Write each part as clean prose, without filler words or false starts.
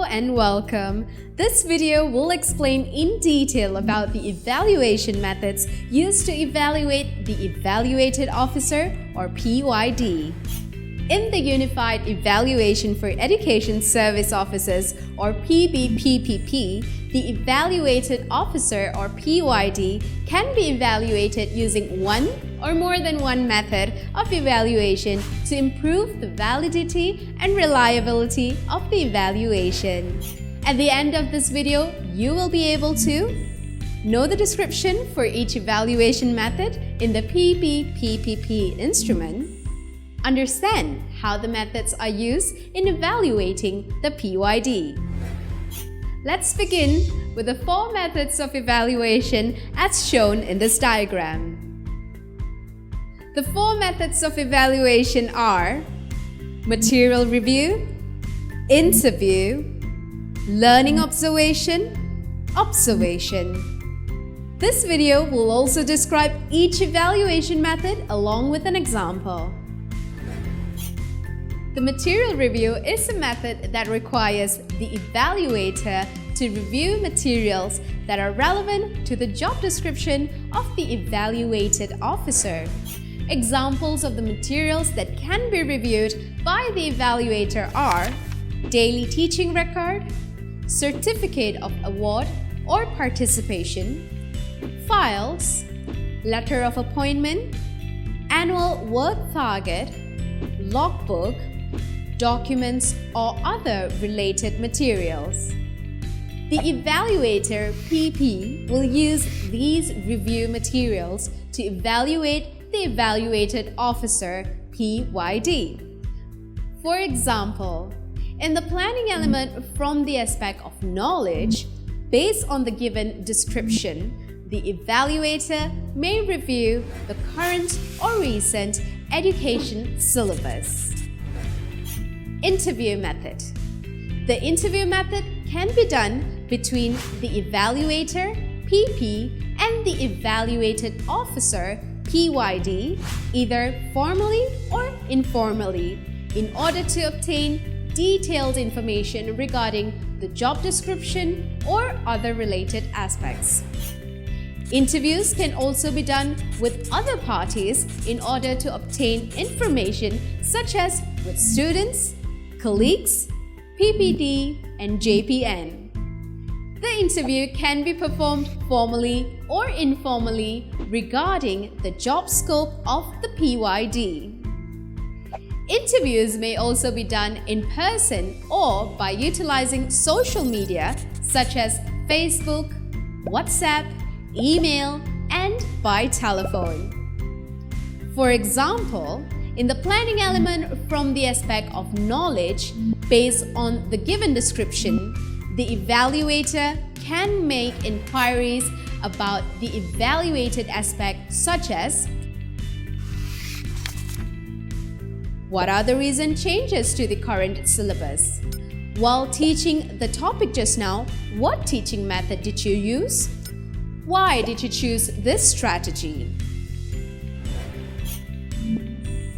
and welcome. This video will explain in detail about the evaluation methods used to evaluate the Evaluated Officer or PYD. In the Unified Evaluation for Education Service Officers or Pbppp, the Evaluated Officer or PYD can be evaluated using one or more than one method of evaluation to improve the validity and reliability of the evaluation. At the end of this video, you will be able to know the description for each evaluation method in the Pbppp instrument, understand how the methods are used in evaluating the PYD. Let's begin with the 4 methods of evaluation as shown in this diagram. The 4 methods of evaluation are material review, interview, learning observation, observation. This video will also describe each evaluation method along with an example. The material review is a method that requires the evaluator to review materials that are relevant to the job description of the evaluated officer. Examples of the materials that can be reviewed by the evaluator are daily teaching record, certificate of award or participation, files, letter of appointment, annual work target, logbook, documents, or other related materials. The evaluator PP will use these review materials to evaluate the evaluated officer PYD. For example, in the planning element from the aspect of knowledge, based on the given description, the evaluator may review the current or recent education syllabus. Interview method. The interview method can be done between the evaluator PP and the evaluated officer PYD, either formally or informally, in order to obtain detailed information regarding the job description or other related aspects. Interviews can also be done with other parties in order to obtain information such as with students, colleagues, PPD, and JPN. The interview can be performed formally or informally regarding the job scope of the PYD. Interviews may also be done in person or by utilizing social media such as Facebook, WhatsApp, email, and by telephone. For example, in the planning element from the aspect of knowledge, based on the given description, the evaluator can make inquiries about the evaluated aspect such as what are the recent changes to the current syllabus? While teaching the topic just now, what teaching method did you use? Why did you choose this strategy?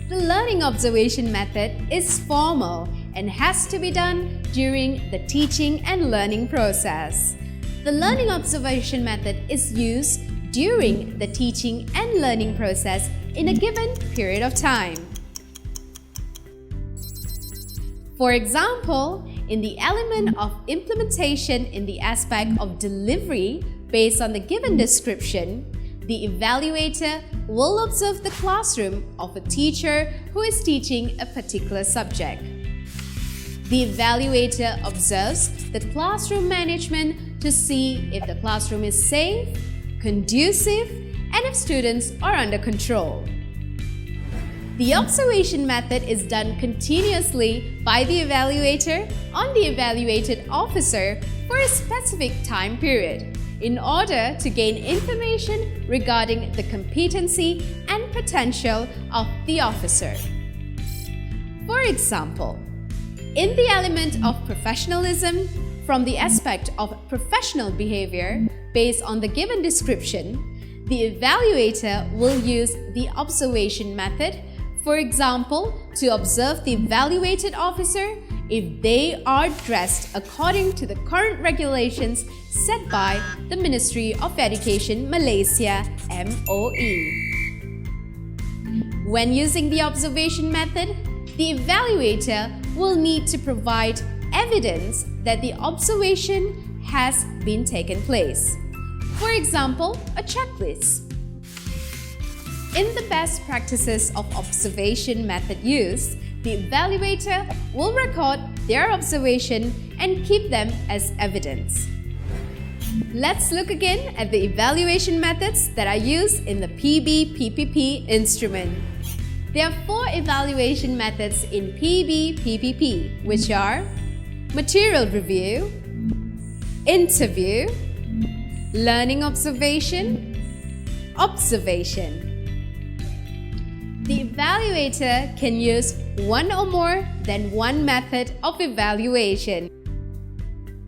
The learning observation method is formal and has to be done during the teaching and learning process. The learning observation method is used during the teaching and learning process in a given period of time. For example, in the element of implementation in the aspect of delivery based on the given description, the evaluator will observe the classroom of a teacher who is teaching a particular subject. The evaluator observes the classroom management to see if the classroom is safe, conducive, and if students are under control. The observation method is done continuously by the evaluator on the evaluated officer for a specific time period in order to gain information regarding the competency and potential of the officer. For example, in the element of professionalism, from the aspect of professional behavior based on the given description, the evaluator will use the observation method, for example, to observe the evaluated officer if they are dressed according to the current regulations set by the Ministry of Education Malaysia (MOE). When using the observation method, the evaluator will need to provide evidence that the observation has been taken place. For example, a checklist. In the best practices of observation method use, the evaluator will record their observation and keep them as evidence. Let's look again at the evaluation methods that are used in the Pbppp instrument. There are 4 evaluation methods in Pbppp, which are material review, interview, learning observation, observation. The evaluator can use one or more than one method of evaluation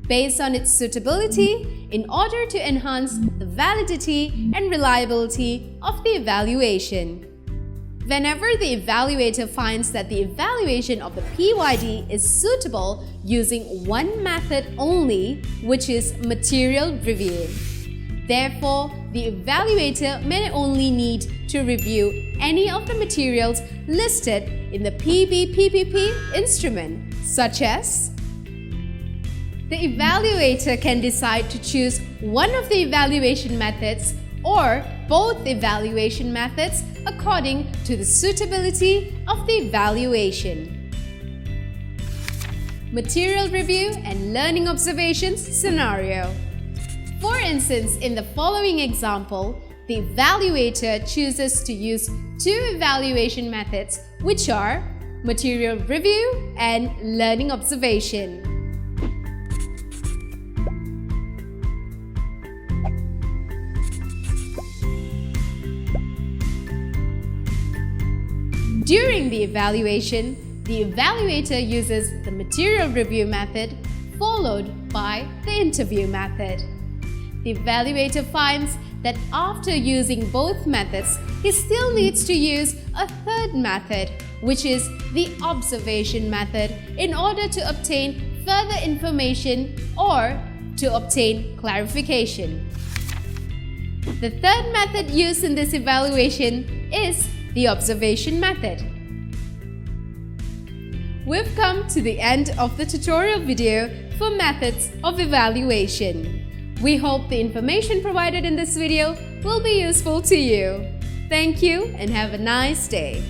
based on its suitability in order to enhance the validity and reliability of the evaluation. Whenever the evaluator finds that the evaluation of the PYD is suitable using one method only, which is material review. Therefore, the evaluator may only need to review any of the materials listed in the Pbppp instrument, such as the evaluator can decide to choose one of the evaluation methods or both evaluation methods according to the suitability of the evaluation. Material review and learning observations scenario. For instance, in the following example, the evaluator chooses to use 2 evaluation methods, which are material review and learning observation. During the evaluation, the evaluator uses the material review method followed by the interview method. The evaluator finds that after using both methods, he still needs to use a third method, which is the observation method, in order to obtain further information or to obtain clarification. The third method used in this evaluation is the observation method. We've come to the end of the tutorial video for methods of evaluation. We hope the information provided in this video will be useful to you. Thank you and have a nice day.